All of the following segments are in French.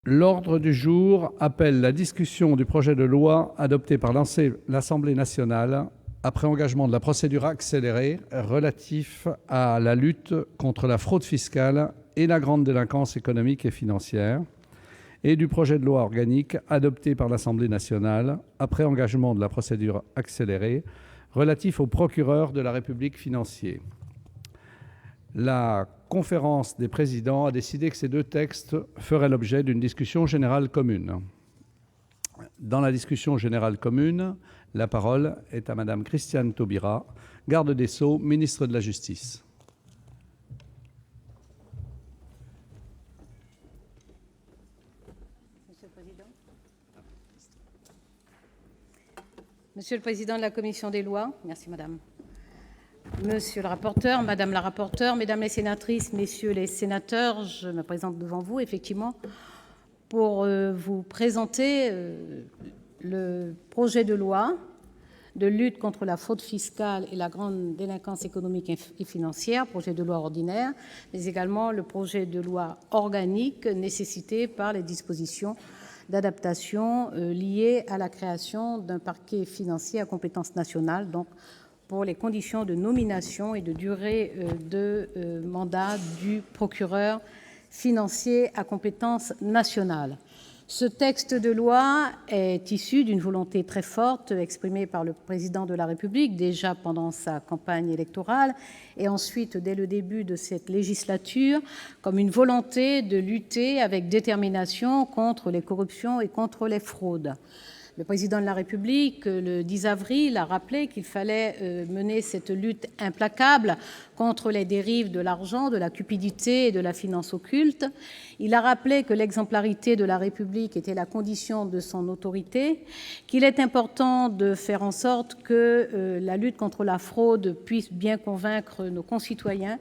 L'ordre du jour appelle la discussion du projet de loi adopté par l'Assemblée nationale après engagement de la procédure accélérée relatif à la lutte contre la fraude fiscale et la grande délinquance économique et financière et du projet de loi organique adopté par l'Assemblée nationale après engagement de la procédure accélérée relatif au procureur de la République financier. La conférence des présidents a décidé que ces deux textes feraient l'objet d'une discussion générale commune. Dans la discussion générale commune, la parole est à Madame Christiane Taubira, garde des Sceaux, ministre de la Justice. Monsieur le président de la commission des lois, merci madame. Monsieur le rapporteur, madame la rapporteure, mesdames les sénatrices, messieurs les sénateurs, je me présente devant vous effectivement pour vous présenter le projet de loi de lutte contre la fraude fiscale et la grande délinquance économique et financière, projet de loi ordinaire, mais également le projet de loi organique nécessité par les dispositions d'adaptation liées à la création d'un parquet financier à compétence nationale, donc pour les conditions de nomination et de durée de mandat du procureur financier à compétence nationale. Ce texte de loi est issu d'une volonté très forte exprimée par le président de la République déjà pendant sa campagne électorale et ensuite dès le début de cette législature, comme une volonté de lutter avec détermination contre les corruptions et contre les fraudes. Le président de la République, le 10 avril, a rappelé qu'il fallait mener cette lutte implacable contre les dérives de l'argent, de la cupidité et de la finance occulte. Il a rappelé que l'exemplarité de la République était la condition de son autorité, qu'il est important de faire en sorte que la lutte contre la fraude puisse bien convaincre nos concitoyens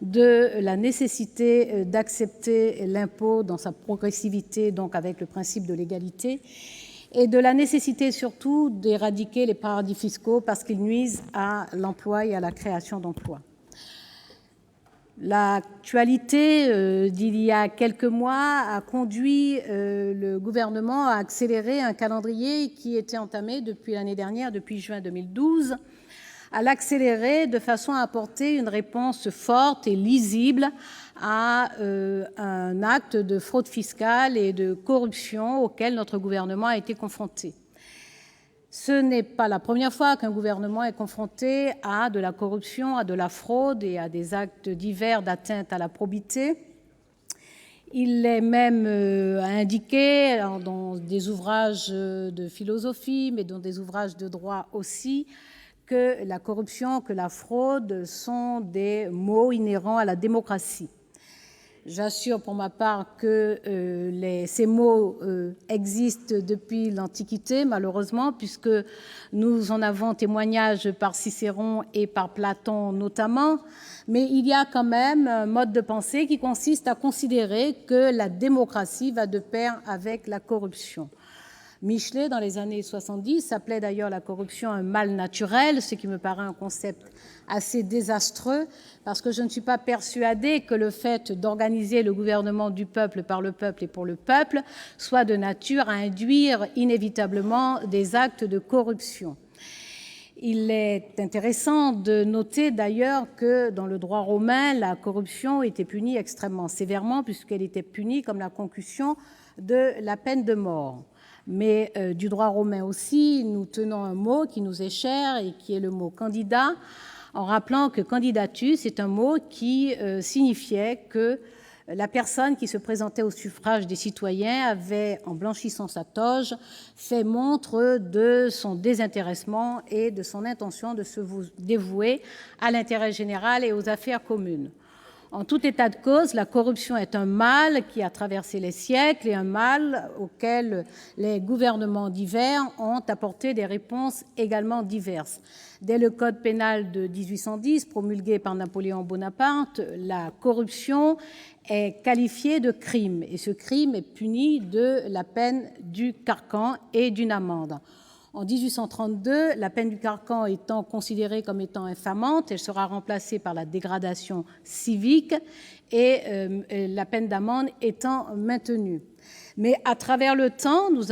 de la nécessité d'accepter l'impôt dans sa progressivité, donc avec le principe de l'égalité, et de la nécessité surtout d'éradiquer les paradis fiscaux parce qu'ils nuisent à l'emploi et à la création d'emplois. L'actualité d'il y a quelques mois a conduit le gouvernement à accélérer un calendrier qui était entamé depuis l'année dernière, depuis juin 2012, à l'accélérer de façon à apporter une réponse forte et lisible à un acte de fraude fiscale et de corruption auquel notre gouvernement a été confronté. Ce n'est pas la première fois qu'un gouvernement est confronté à de la corruption, à de la fraude et à des actes divers d'atteinte à la probité. Il est même indiqué dans des ouvrages de philosophie, mais dans des ouvrages de droit aussi, que la corruption, que la fraude sont des maux inhérents à la démocratie. J'assure pour ma part que ces mots existent depuis l'Antiquité, malheureusement, puisque nous en avons témoignage par Cicéron et par Platon notamment, mais il y a quand même un mode de pensée qui consiste à considérer que la démocratie va de pair avec la corruption. Michelet, dans les années 70, appelait d'ailleurs la corruption un mal naturel, ce qui me paraît un concept assez désastreux, parce que je ne suis pas persuadée que le fait d'organiser le gouvernement du peuple, par le peuple et pour le peuple soit de nature à induire inévitablement des actes de corruption. Il est intéressant de noter d'ailleurs que dans le droit romain, la corruption était punie extrêmement sévèrement, puisqu'elle était punie comme la concussion de la peine de mort. Mais du droit romain aussi, nous tenons un mot qui nous est cher et qui est le mot candidat, en rappelant que candidatus est un mot qui signifiait que la personne qui se présentait au suffrage des citoyens avait, en blanchissant sa toge, fait montre de son désintéressement et de son intention de se dévouer à l'intérêt général et aux affaires communes. En tout état de cause, la corruption est un mal qui a traversé les siècles et un mal auquel les gouvernements divers ont apporté des réponses également diverses. Dès le Code pénal de 1810, promulgué par Napoléon Bonaparte, la corruption est qualifiée de crime et ce crime est puni de la peine du carcan et d'une amende. En 1832, la peine du carcan étant considérée comme étant infamante, elle sera remplacée par la dégradation civique et la peine d'amende étant maintenue. Mais à travers le temps, nous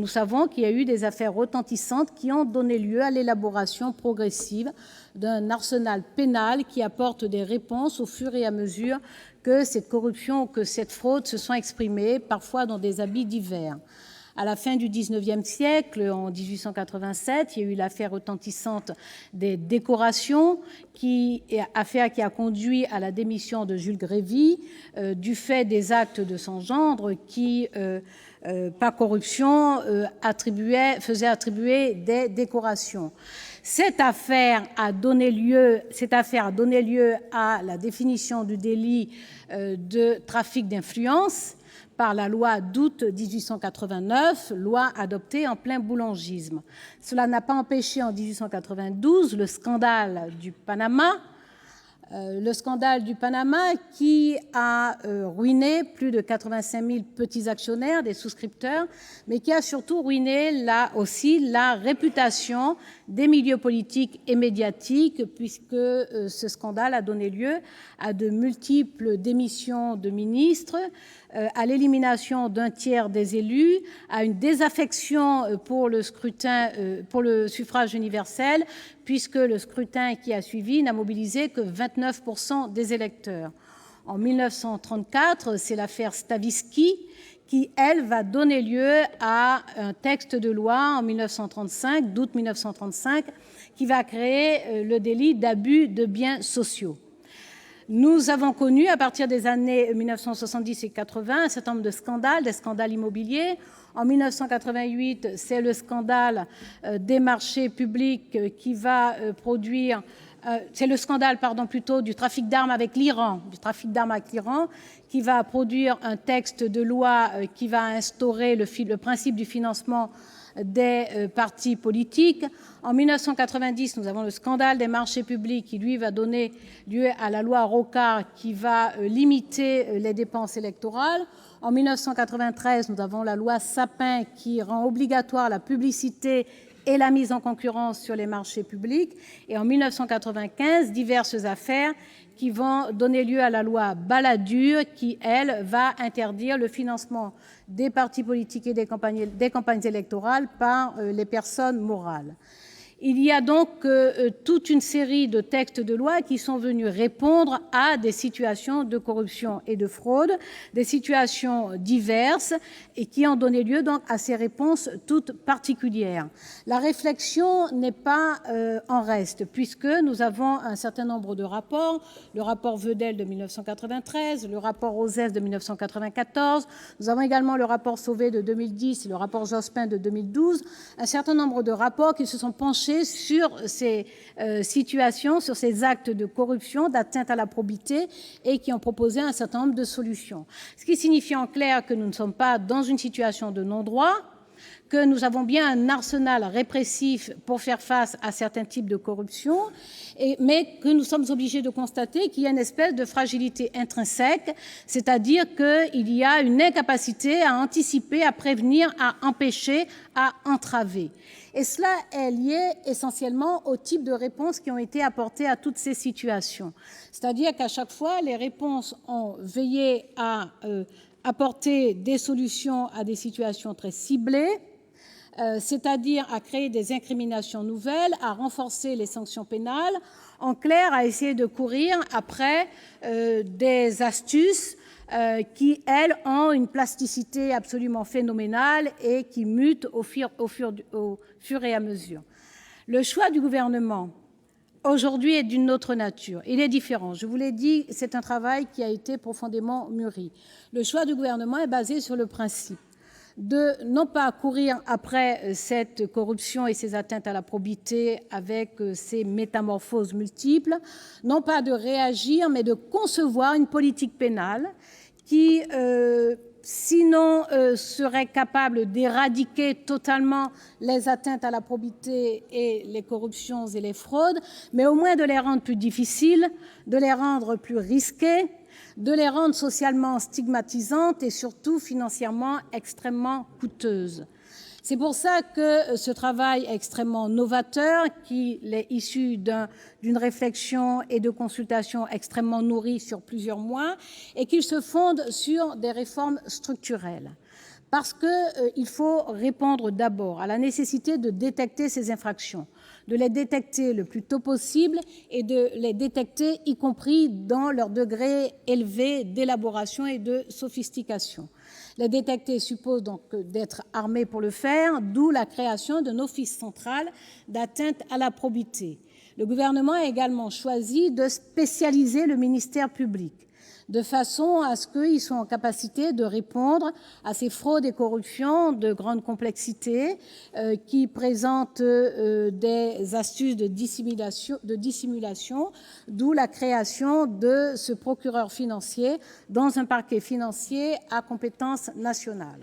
savons qu'il y a eu des affaires retentissantes qui ont donné lieu à l'élaboration progressive d'un arsenal pénal qui apporte des réponses au fur et à mesure que cette corruption, que cette fraude se sont exprimées, parfois dans des habits divers. À la fin du XIXe siècle, en 1887, il y a eu l'affaire retentissante des décorations, affaire qui a conduit à la démission de Jules Grévy du fait des actes de son gendre qui, par corruption, faisait attribuer des décorations. Cette affaire a donné lieu à la définition du délit de trafic d'influence par la loi d'août 1889, loi adoptée en plein boulangisme. Cela n'a pas empêché en 1892 le scandale du Panama, qui a ruiné plus de 85 000 petits actionnaires, des souscripteurs, mais qui a surtout ruiné là aussi la réputation des milieux politiques et médiatiques, puisque ce scandale a donné lieu à de multiples démissions de ministres, à l'élimination d'un tiers des élus, à une désaffection pour le suffrage universel, puisque le scrutin qui a suivi n'a mobilisé que 29% des électeurs. En 1934, c'est l'affaire Stavisky qui, elle, va donner lieu à un texte de loi d'août 1935, qui va créer le délit d'abus de biens sociaux. Nous avons connu, à partir des années 1970 et 80, un certain nombre de scandales, des scandales immobiliers. En 1988, c'est le scandale des marchés publics qui va produire... c'est le scandale, du trafic d'armes avec l'Iran, qui va produire un texte de loi qui va instaurer le principe du financement des partis politiques. En 1990, nous avons le scandale des marchés publics qui, lui, va donner lieu à la loi Rocard qui va limiter les dépenses électorales. En 1993, nous avons la loi Sapin qui rend obligatoire la publicité et la mise en concurrence sur les marchés publics. Et en 1995, diverses affaires qui vont donner lieu à la loi Balladur qui, elle, va interdire le financement des partis politiques et des campagnes électorales par les personnes morales. Il y a donc toute une série de textes de loi qui sont venus répondre à des situations de corruption et de fraude, des situations diverses et qui ont donné lieu donc à ces réponses toutes particulières. La réflexion n'est pas en reste, puisque nous avons un certain nombre de rapports, le rapport Vedel de 1993, le rapport Osès de 1994, nous avons également le rapport Sauvé de 2010 et le rapport Jospin de 2012, un certain nombre de rapports qui se sont penchés sur ces situations, sur ces actes de corruption, d'atteinte à la probité, et qui ont proposé un certain nombre de solutions. Ce qui signifie en clair que nous ne sommes pas dans une situation de non-droit, que nous avons bien un arsenal répressif pour faire face à certains types de corruption, mais que nous sommes obligés de constater qu'il y a une espèce de fragilité intrinsèque, c'est-à-dire qu'il y a une incapacité à anticiper, à prévenir, à empêcher, à entraver. Et cela est lié essentiellement au type de réponses qui ont été apportées à toutes ces situations. C'est-à-dire qu'à chaque fois, les réponses ont veillé à apporter des solutions à des situations très ciblées, c'est-à-dire à créer des incriminations nouvelles, à renforcer les sanctions pénales, en clair, à essayer de courir après des astuces qui, elles, ont une plasticité absolument phénoménale et qui mutent au fur et à mesure. Le choix du gouvernement, aujourd'hui, est d'une autre nature. Il est différent. Je vous l'ai dit, c'est un travail qui a été profondément mûri. Le choix du gouvernement est basé sur le principe de non pas courir après cette corruption et ces atteintes à la probité avec ces métamorphoses multiples, non pas de réagir, mais de concevoir une politique pénale qui, sinon serait capable d'éradiquer totalement les atteintes à la probité et les corruptions et les fraudes, mais au moins de les rendre plus difficiles, de les rendre plus risquées, de les rendre socialement stigmatisantes et surtout financièrement extrêmement coûteuses. C'est pour ça que ce travail est extrêmement novateur, qu'il est issu d'une réflexion et de consultations extrêmement nourries sur plusieurs mois, et qu'il se fonde sur des réformes structurelles. Parce qu'il faut répondre d'abord à la nécessité de détecter ces infractions, de les détecter le plus tôt possible et de les détecter y compris dans leur degré élevé d'élaboration et de sophistication. Les détecter suppose donc d'être armé pour le faire, d'où la création d'un office central d'atteinte à la probité. Le gouvernement a également choisi de spécialiser le ministère public, de façon à ce qu'ils soient en capacité de répondre à ces fraudes et corruptions de grande complexité qui présentent des astuces de dissimulation, d'où la création de ce procureur financier dans un parquet financier à compétence nationale.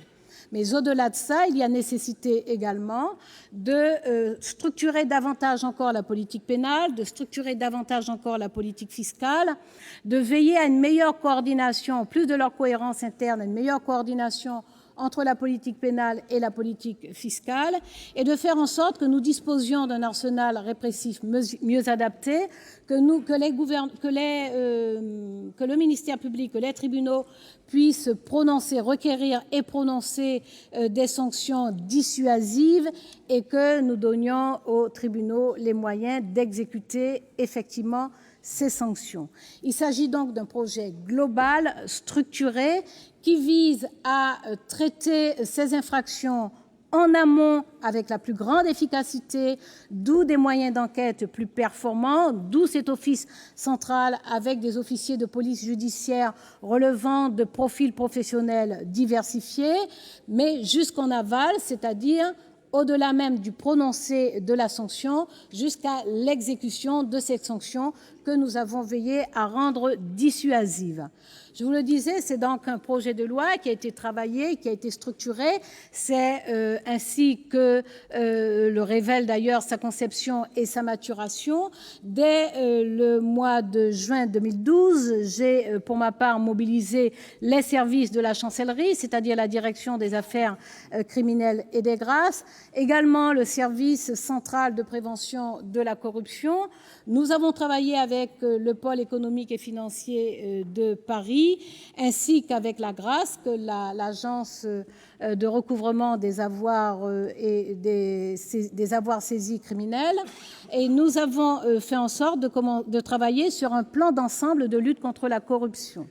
Mais au-delà de ça, il y a nécessité également de structurer davantage encore la politique pénale, de structurer davantage encore la politique fiscale, de veiller à une meilleure coordination, en plus de leur cohérence interne, une meilleure coordination entre la politique pénale et la politique fiscale, et de faire en sorte que nous disposions d'un arsenal répressif mieux adapté, que le ministère public, que les tribunaux puissent requérir et prononcer des sanctions dissuasives, et que nous donnions aux tribunaux les moyens d'exécuter effectivement ces sanctions. Il s'agit donc d'un projet global, structuré, qui vise à traiter ces infractions en amont avec la plus grande efficacité, d'où des moyens d'enquête plus performants, d'où cet office central avec des officiers de police judiciaire relevant de profils professionnels diversifiés, mais jusqu'en aval, c'est-à-dire au-delà même du prononcé de la sanction, jusqu'à l'exécution de cette sanction que nous avons veillé à rendre dissuasive. Je vous le disais, c'est donc un projet de loi qui a été travaillé, qui a été structuré. C'est ainsi que le révèle d'ailleurs sa conception et sa maturation. Dès le mois de juin 2012, j'ai pour ma part mobilisé les services de la chancellerie, c'est-à-dire la direction des affaires criminelles et des grâces, également le service central de prévention de la corruption. Nous avons travaillé avec le pôle économique et financier de Paris, ainsi qu'avec la Grâce, l'agence de recouvrement des avoirs et des avoirs saisis criminels. Et nous avons fait en sorte de travailler sur un plan d'ensemble de lutte contre la corruption.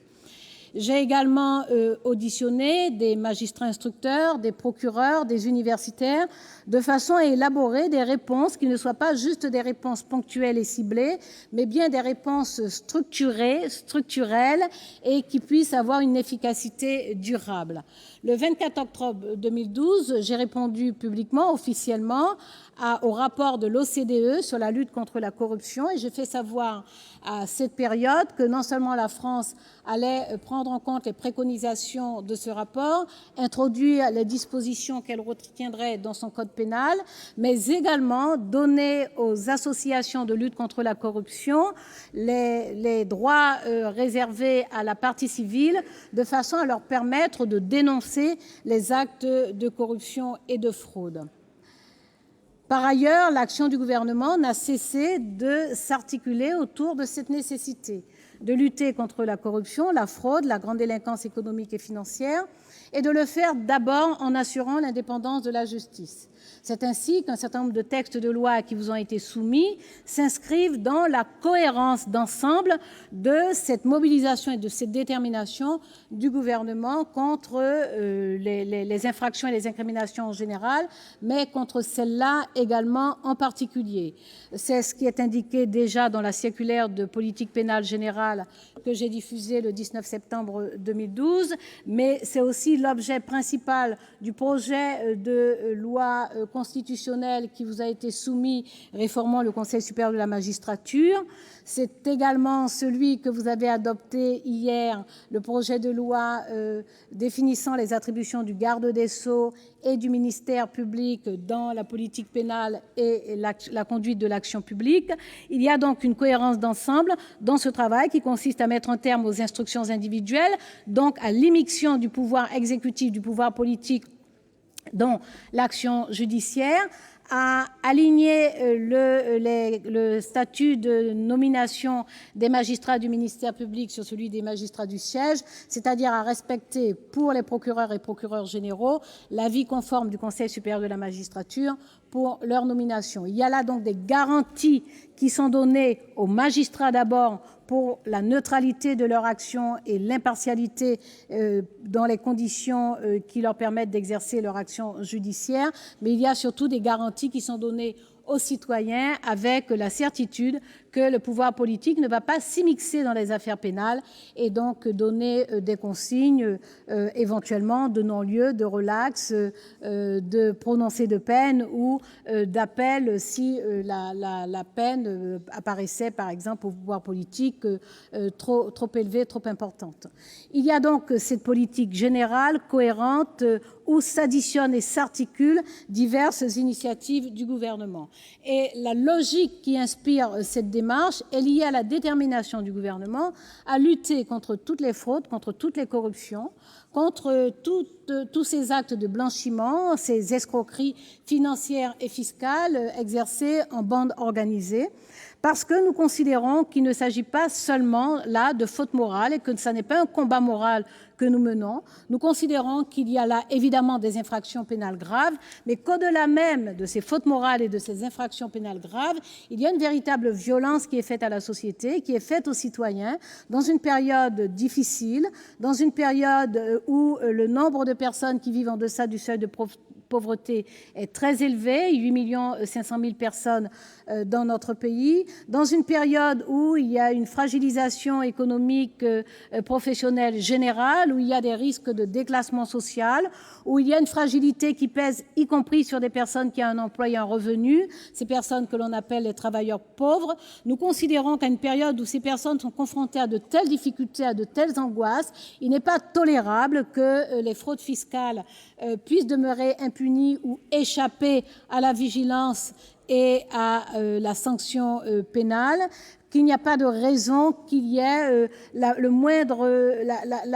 J'ai également auditionné des magistrats instructeurs, des procureurs, des universitaires, de façon à élaborer des réponses qui ne soient pas juste des réponses ponctuelles et ciblées, mais bien des réponses structurées, structurelles, et qui puissent avoir une efficacité durable. Le 24 octobre 2012, j'ai répondu publiquement, officiellement, au rapport de l'OCDE sur la lutte contre la corruption, et j'ai fait savoir à cette période que non seulement la France allait prendre en compte les préconisations de ce rapport, introduire les dispositions qu'elle retiendrait dans son code pénal, mais également donner aux associations de lutte contre la corruption les droits réservés à la partie civile, de façon à leur permettre de dénoncer les actes de corruption et de fraude. Par ailleurs, l'action du gouvernement n'a cessé de s'articuler autour de cette nécessité de lutter contre la corruption, la fraude, la grande délinquance économique et financière, et de le faire d'abord en assurant l'indépendance de la justice. C'est ainsi qu'un certain nombre de textes de loi qui vous ont été soumis s'inscrivent dans la cohérence d'ensemble de cette mobilisation et de cette détermination du gouvernement contre les infractions et les incriminations en général, mais contre celles-là également en particulier. C'est ce qui est indiqué déjà dans la circulaire de politique pénale générale que j'ai diffusée le 19 septembre 2012, mais c'est aussi l'objet principal du projet de loi constitutionnelle qui vous a été soumis, réformant le Conseil supérieur de la magistrature. C'est également celui que vous avez adopté hier, le projet de loi définissant les attributions du garde des Sceaux et du ministère public dans la politique pénale et la conduite de l'action publique. Il y a donc une cohérence d'ensemble dans ce travail qui consiste à mettre un terme aux instructions individuelles, donc à l'immixtion du pouvoir exécutif, du pouvoir politique dont l'action judiciaire, a aligné le statut de nomination des magistrats du ministère public sur celui des magistrats du siège, c'est-à-dire à respecter pour les procureurs et procureurs généraux l'avis conforme du Conseil supérieur de la magistrature pour leur nomination. Il y a là donc des garanties qui sont données aux magistrats d'abord pour la neutralité de leur action et l'impartialité dans les conditions qui leur permettent d'exercer leur action judiciaire, mais il y a surtout des garanties qui sont données aux citoyens avec la certitude que le pouvoir politique ne va pas s'immiscer dans les affaires pénales et donc donner des consignes éventuellement de non-lieu, de relax, de prononcé de peine ou d'appel si la peine apparaissait par exemple au pouvoir politique trop élevée, trop importante. Il y a donc cette politique générale, cohérente, où s'additionnent et s'articulent diverses initiatives du gouvernement. Et la logique qui inspire cette démarche est liée à la détermination du gouvernement à lutter contre toutes les fraudes, contre toutes les corruptions, contre tous ces actes de blanchiment, ces escroqueries financières et fiscales exercées en bande organisée, parce que nous considérons qu'il ne s'agit pas seulement là de faute morale et que ce n'est pas un combat moral que nous menons. Nous considérons qu'il y a là évidemment des infractions pénales graves, mais qu'au-delà même de ces fautes morales et de ces infractions pénales graves, il y a une véritable violence qui est faite à la société, qui est faite aux citoyens dans une période difficile, dans une période où le nombre de personnes qui vivent en deçà du seuil de pauvreté est très élevé, 8 500 000 personnes dans notre pays, dans une période où il y a une fragilisation économique professionnelle générale, où il y a des risques de déclassement social, où il y a une fragilité qui pèse y compris sur des personnes qui ont un emploi et un revenu, ces personnes que l'on appelle les travailleurs pauvres. Nous considérons qu'à une période où ces personnes sont confrontées à de telles difficultés, à de telles angoisses, il n'est pas tolérable que les fraudes fiscales puissent demeurer impunies ou échapper à la vigilance et à la sanction pénale, qu'il n'y a pas de raison qu'il y ait la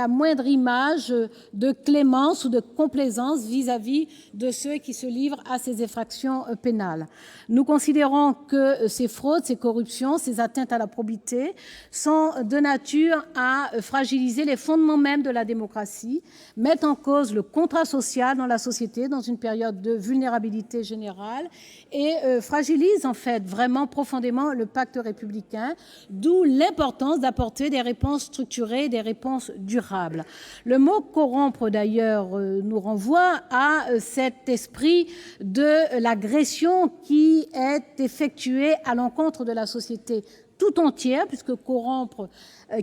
moindre image de clémence ou de complaisance vis-à-vis de ceux qui se livrent à ces infractions pénales. Nous considérons que ces fraudes, ces corruptions, ces atteintes à la probité sont de nature à fragiliser les fondements mêmes de la démocratie, mettent en cause le contrat social dans la société dans une période de vulnérabilité générale et fragilisent en fait vraiment profondément le pacte républicain, d'où l'importance d'apporter des réponses structurées, des réponses durables. Le mot « corrompre » d'ailleurs nous renvoie à cet esprit de l'agression qui est effectuée à l'encontre de la société tout entière, puisque corrompre,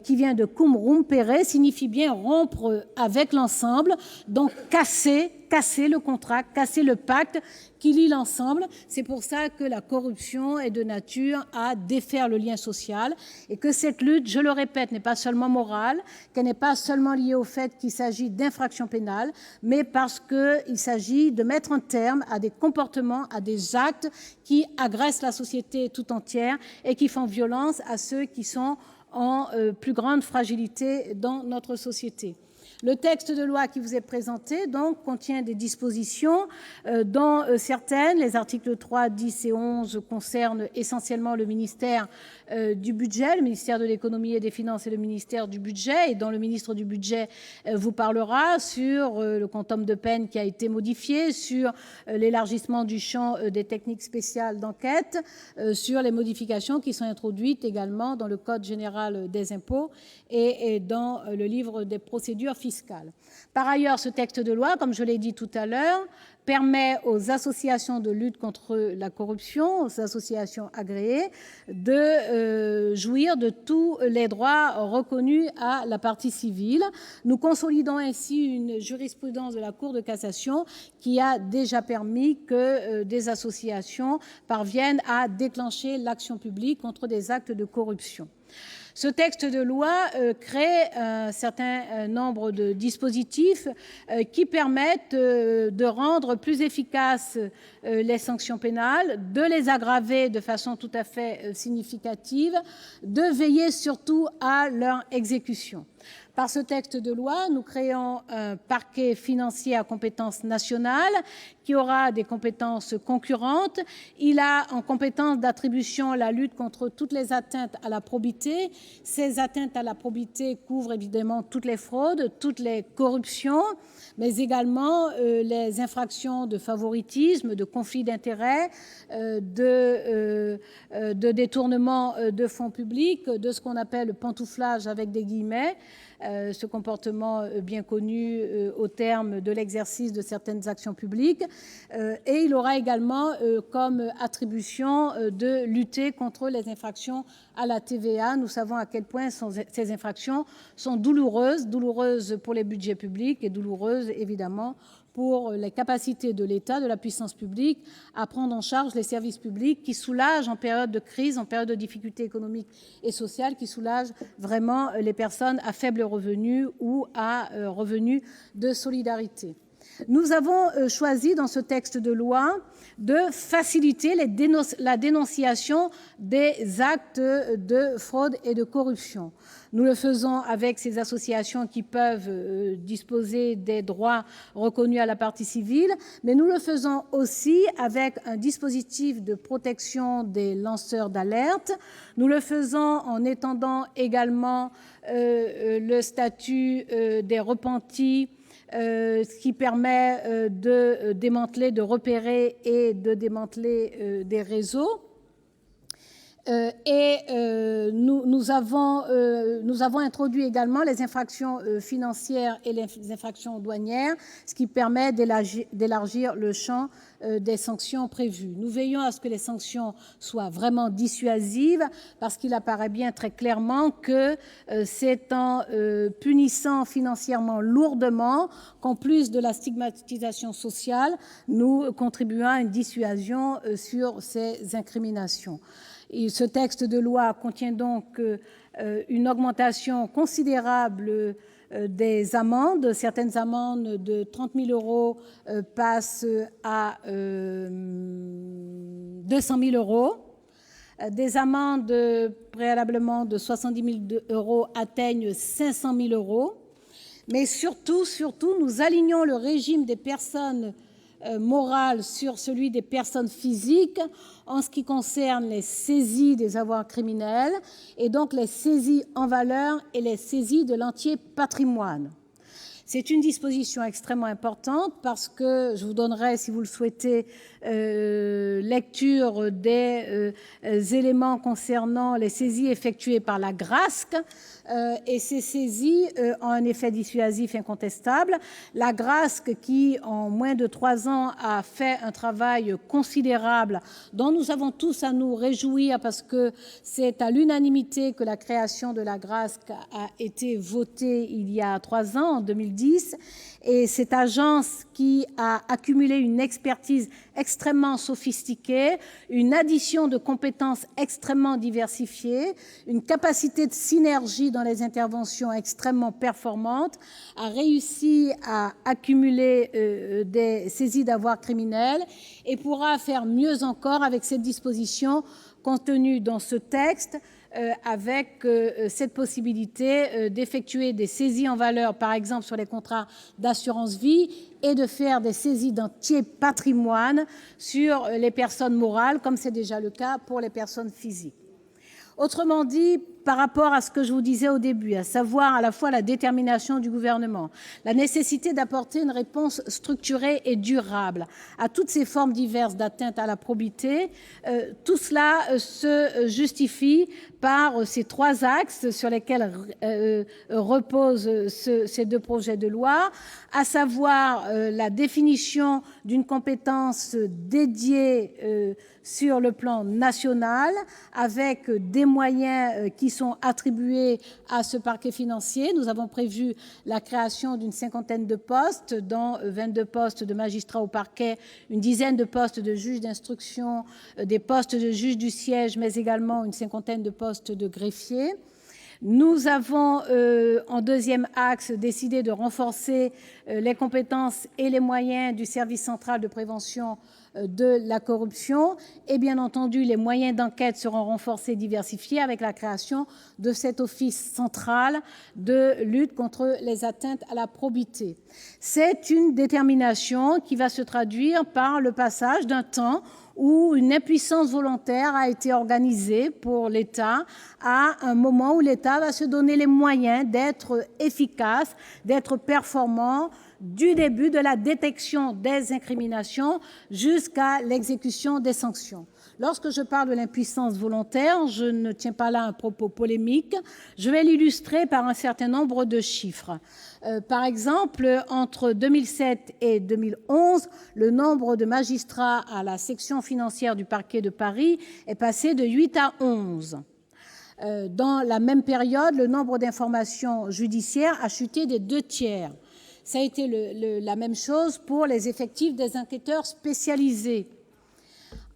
qui vient de cum rompere, signifie bien rompre avec l'ensemble, donc casser le contrat, casser le pacte qui lie l'ensemble. C'est pour ça que la corruption est de nature à défaire le lien social et que cette lutte, je le répète, n'est pas seulement morale, qu'elle n'est pas seulement liée au fait qu'il s'agit d'infractions pénales, mais parce qu'il s'agit de mettre un terme à des comportements, à des actes qui agressent la société tout entière et qui font violence à ceux qui sont en plus grande fragilité dans notre société. Le texte de loi qui vous est présenté donc contient des dispositions dont certaines, les articles 3, 10 et 11, concernent essentiellement le ministère du Budget, le ministère de l'Économie et des Finances et le ministère du Budget, et dont le ministre du Budget vous parlera, sur le quantum de peine qui a été modifié, sur l'élargissement du champ des techniques spéciales d'enquête, sur les modifications qui sont introduites également dans le Code général des impôts et dans le livre des procédures fiscales. Par ailleurs, ce texte de loi, comme je l'ai dit tout à l'heure, permet aux associations de lutte contre la corruption, aux associations agréées, de jouir de tous les droits reconnus à la partie civile. Nous consolidons ainsi une jurisprudence de la Cour de cassation qui a déjà permis que des associations parviennent à déclencher l'action publique contre des actes de corruption. Ce texte de loi crée un certain nombre de dispositifs qui permettent de rendre plus efficaces les sanctions pénales, de les aggraver de façon tout à fait significative, de veiller surtout à leur exécution. Par ce texte de loi, nous créons un parquet financier à compétence nationale qui aura des compétences concurrentes. Il a en compétence d'attribution la lutte contre toutes les atteintes à la probité. Ces atteintes à la probité couvrent évidemment toutes les fraudes, toutes les corruptions, mais également les infractions de favoritisme, de conflit d'intérêts, de détournement de fonds publics, de ce qu'on appelle le pantouflage avec des guillemets, ce comportement bien connu au terme de l'exercice de certaines actions publiques. Et il aura également comme attribution de lutter contre les infractions à la TVA. Nous savons à quel point ces infractions sont douloureuses pour les budgets publics et douloureuses évidemment pour les capacités de l'État, de la puissance publique, à prendre en charge les services publics qui soulagent en période de crise, en période de difficultés économiques et sociales, qui soulagent vraiment les personnes à faible revenu ou à revenus de solidarité. Nous avons choisi dans ce texte de loi de faciliter la dénonciation des actes de fraude et de corruption. Nous le faisons avec ces associations qui peuvent disposer des droits reconnus à la partie civile, mais nous le faisons aussi avec un dispositif de protection des lanceurs d'alerte. Nous le faisons en étendant également le statut des repentis, ce qui permet de démanteler, de repérer et de démanteler des réseaux. Nous avons introduit également les infractions financières et les infractions douanières, ce qui permet d'élargir le champ des sanctions prévues. Nous veillons à ce que les sanctions soient vraiment dissuasives, parce qu'il apparaît bien très clairement que c'est en punissant financièrement lourdement qu'en plus de la stigmatisation sociale, nous contribuons à une dissuasion sur ces incriminations. Et ce texte de loi contient donc une augmentation considérable des amendes. Certaines amendes de 30 000 € passent à 200 000 €. Des amendes préalablement de 70 000 € atteignent 500 000 €. Mais surtout, nous alignons le régime des personnes morales sur celui des personnes physiques en ce qui concerne les saisies des avoirs criminels et donc les saisies en valeur et les saisies de l'entier patrimoine. C'est une disposition extrêmement importante parce que je vous donnerai, si vous le souhaitez, lecture des éléments concernant les saisies effectuées par la GRASC. Et ces saisies ont un effet dissuasif incontestable. La GRASC, qui en moins de 3 ans a fait un travail considérable, dont nous avons tous à nous réjouir parce que c'est à l'unanimité que la création de la GRASC a été votée il y a 3 ans, en 2010. Et cette agence qui a accumulé une expertise extrêmement sophistiquée, une addition de compétences extrêmement diversifiées, une capacité de synergie dans les interventions extrêmement performantes, a réussi à accumuler des saisies d'avoirs criminels et pourra faire mieux encore avec cette disposition contenue dans ce texte, avec cette possibilité d'effectuer des saisies en valeur, par exemple sur les contrats d'assurance vie, et de faire des saisies d'entier patrimoine sur les personnes morales, comme c'est déjà le cas pour les personnes physiques. Autrement dit, par rapport à ce que je vous disais au début, à savoir à la fois la détermination du gouvernement, la nécessité d'apporter une réponse structurée et durable à toutes ces formes diverses d'atteinte à la probité, tout cela se justifie par ces 3 axes sur lesquels reposent ces 2 projets de loi, à savoir la définition d'une compétence dédiée sur le plan national, avec des moyens qui sont attribués à ce parquet financier. Nous avons prévu la création d'une 50aine de postes, dont 22 postes de magistrats au parquet, une dizaine de postes de juges d'instruction, des postes de juges du siège, mais également une 50aine de postes de greffiers. Nous avons, en deuxième axe, décidé de renforcer les compétences et les moyens du service central de prévention de la corruption. Et bien entendu, les moyens d'enquête seront renforcés et diversifiés avec la création de cet office central de lutte contre les atteintes à la probité. C'est une détermination qui va se traduire par le passage d'un temps où une impuissance volontaire a été organisée pour l'État à un moment où l'État va se donner les moyens d'être efficace, d'être performant, du début de la détection des incriminations jusqu'à l'exécution des sanctions. Lorsque je parle de l'impuissance volontaire, je ne tiens pas là un propos polémique, je vais l'illustrer par un certain nombre de chiffres. Par exemple, entre 2007 et 2011, le nombre de magistrats à la section financière du parquet de Paris est passé de 8 à 11. Dans la même période, le nombre d'informations judiciaires a chuté des 2/3. Ça a été la même chose pour les effectifs des enquêteurs spécialisés.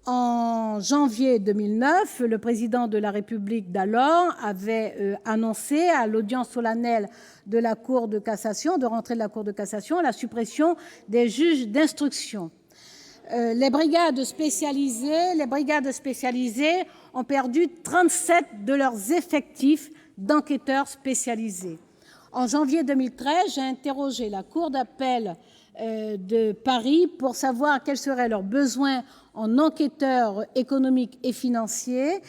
En janvier 2009, le président de la République d'alors avait annoncé à l'audience solennelle de la Cour de cassation, de rentrée de la Cour de cassation, la suppression des juges d'instruction. Les brigades spécialisées ont perdu 37 de leurs effectifs d'enquêteurs spécialisés. En janvier 2013, j'ai interrogé la Cour d'appel de Paris pour savoir quels seraient leurs besoins en enquêteurs économiques et financiers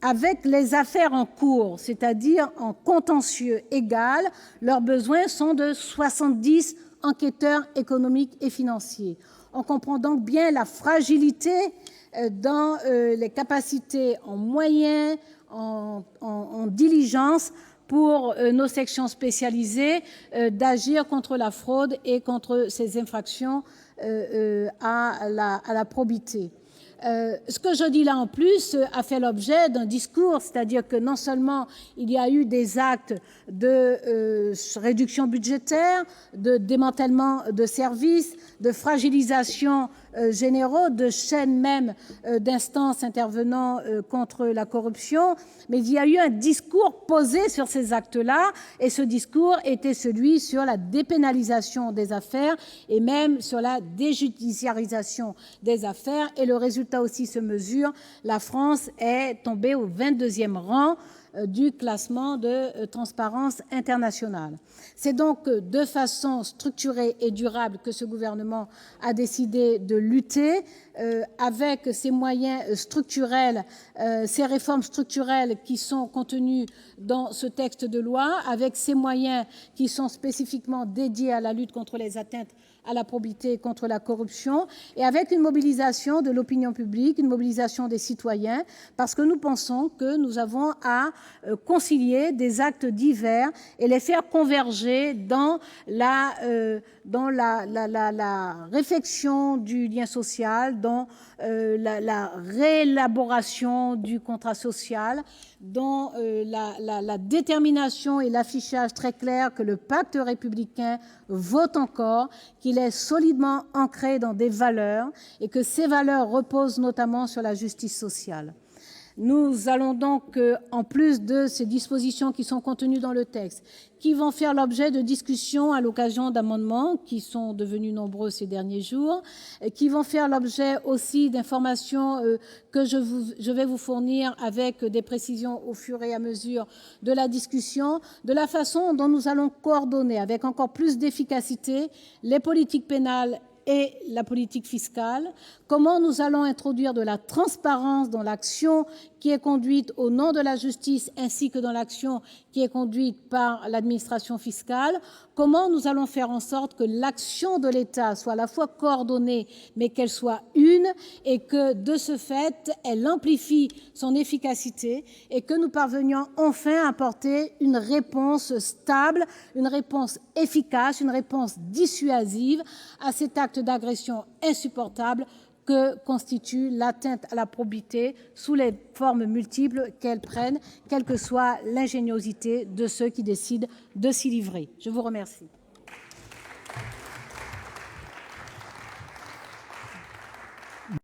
avec les affaires en cours, c'est-à-dire en contentieux égal. Leurs besoins sont de 70 enquêteurs économiques et financiers. On comprend donc bien la fragilité dans les capacités en moyens, en diligence pour nos sections spécialisées d'agir contre la fraude et contre ces infractions à la probité. Ce que je dis là en plus a fait l'objet d'un discours, c'est-à-dire que non seulement il y a eu des actes de réduction budgétaire, de démantèlement de services, de fragilisation généraux, de chaînes même d'instances intervenant contre la corruption, mais il y a eu un discours posé sur ces actes-là, et ce discours était celui sur la dépénalisation des affaires et même sur la déjudiciarisation des affaires, et le résultat aussi se mesure. La France est tombée au 22e rang du classement de Transparence internationale. C'est donc de façon structurée et durable que ce gouvernement a décidé de lutter avec ces moyens structurels, ces réformes structurelles qui sont contenues dans ce texte de loi, avec ces moyens qui sont spécifiquement dédiés à la lutte contre les atteintes à la probité et contre la corruption, et avec une mobilisation de l'opinion publique, une mobilisation des citoyens, parce que nous pensons que nous avons à concilier des actes divers et les faire converger dans la réflexion du lien social, dans la réélaboration du contrat social, dans la détermination et l'affichage très clair que le pacte républicain vaut encore, qu'il est solidement ancré dans des valeurs et que ces valeurs reposent notamment sur la justice sociale. Nous allons donc, en plus de ces dispositions qui sont contenues dans le texte, qui vont faire l'objet de discussions à l'occasion d'amendements qui sont devenus nombreux ces derniers jours, qui vont faire l'objet aussi d'informations que je vais vous fournir avec des précisions au fur et à mesure de la discussion, de la façon dont nous allons coordonner avec encore plus d'efficacité les politiques pénales et la politique fiscale, comment nous allons introduire de la transparence dans l'action qui est conduite au nom de la justice ainsi que dans l'action qui est conduite par l'administration fiscale, comment nous allons faire en sorte que l'action de l'État soit à la fois coordonnée mais qu'elle soit une et que de ce fait elle amplifie son efficacité et que nous parvenions enfin à apporter une réponse stable, une réponse efficace, une réponse dissuasive à cet acte d'agression insupportable que constitue l'atteinte à la probité sous les formes multiples qu'elle prenne, quelle que soit l'ingéniosité de ceux qui décident de s'y livrer. Je vous remercie.